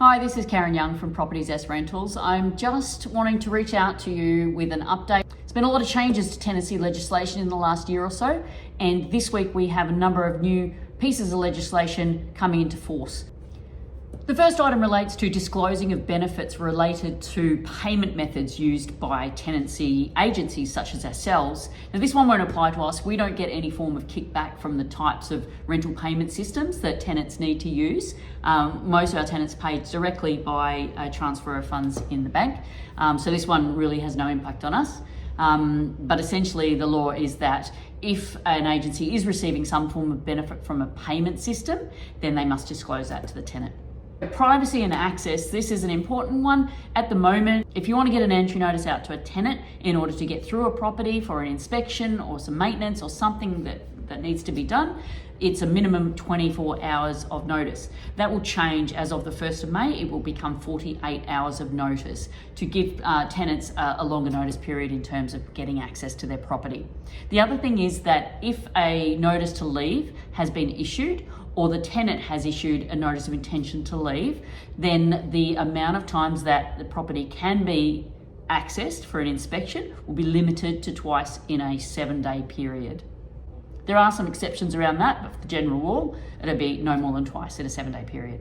Hi, this is Karen Young from Property Zest Rentals. I'm just wanting to reach out to you with an update. There's been a lot of changes to tenancy legislation in the last year or so, and this week we have a number of new pieces of legislation coming into force. The first item relates to disclosing of benefits related to payment methods used by tenancy agencies such as ourselves. Now, this one won't apply to us. We don't get any form of kickback from the types of rental payment systems that tenants need to use. Most of our tenants pay directly by a transfer of funds in the bank. So this one really has no impact on us. But essentially the law is that if an agency is receiving some form of benefit from a payment system, then they must disclose that to the tenant. Privacy and access, this is an important one. At the moment, if you want to get an entry notice out to a tenant in order to get through a property for an inspection or some maintenance or something that needs to be done, it's a minimum 24 hours of notice. That will change as of the 1st of May. It will become 48 hours of notice to give tenants a longer notice period in terms of getting access to their property. The other thing is that if a notice to leave has been issued or the tenant has issued a notice of intention to leave, then the amount of times that the property can be accessed for an inspection will be limited to twice in a 7-day period. There are some exceptions around that, but for the general rule, it'll be no more than twice in a 7-day period.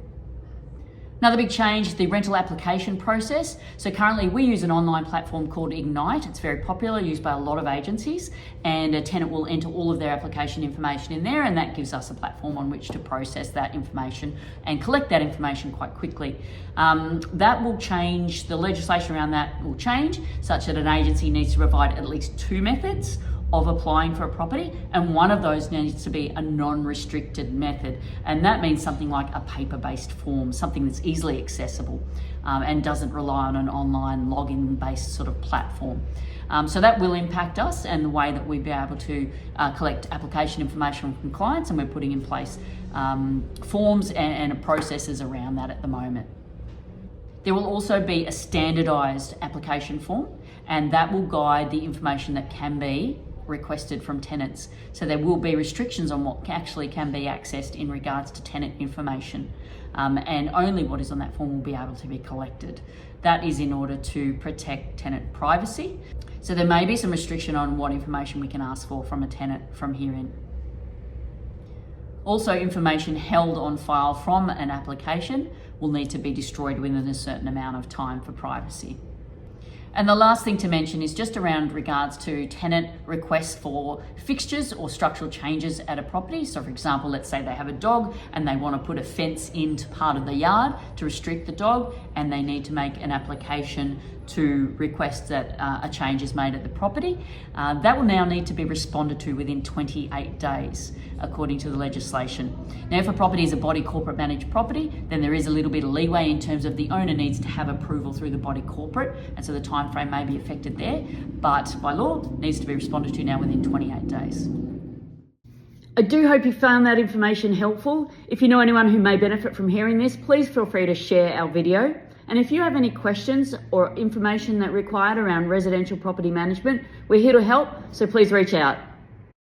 Another big change is the rental application process. So currently we use an online platform called Ignite. It's very popular, used by a lot of agencies, and a tenant will enter all of their application information in there, and that gives us a platform on which to process that information and collect that information quite quickly. That will change, the legislation around that will change such that an agency needs to provide at least 2 methods of applying for a property, and one of those needs to be a non-restricted method, and that means something like a paper-based form, something that's easily accessible and doesn't rely on an online login-based sort of platform. So that will impact us and the way that we'll be able to collect application information from clients, and we're putting in place forms and processes around that at the moment. There will also be a standardised application form, and that will guide the information that can be requested from tenants. So there will be restrictions on what actually can be accessed in regards to tenant information, and only what is on that form will be able to be collected. That is in order to protect tenant privacy. So there may be some restriction on what information we can ask for from a tenant from here in. Also, information held on file from an application will need to be destroyed within a certain amount of time for privacy. And the last thing to mention is just around regards to tenant requests for fixtures or structural changes at a property. So for example, let's say they have a dog and they want to put a fence into part of the yard to restrict the dog, and they need to make an application to request that a change is made at the property. That will now need to be responded to within 28 days, according to the legislation. Now, if a property is a body corporate managed property, then there is a little bit of leeway in terms of the owner needs to have approval through the body corporate, and so the time frame may be affected there, but by law, needs to be responded to now within 28 days. I do hope you found that information helpful. If you know anyone who may benefit from hearing this, please feel free to share our video. And if you have any questions or information that required around residential property management, we're here to help, so please reach out.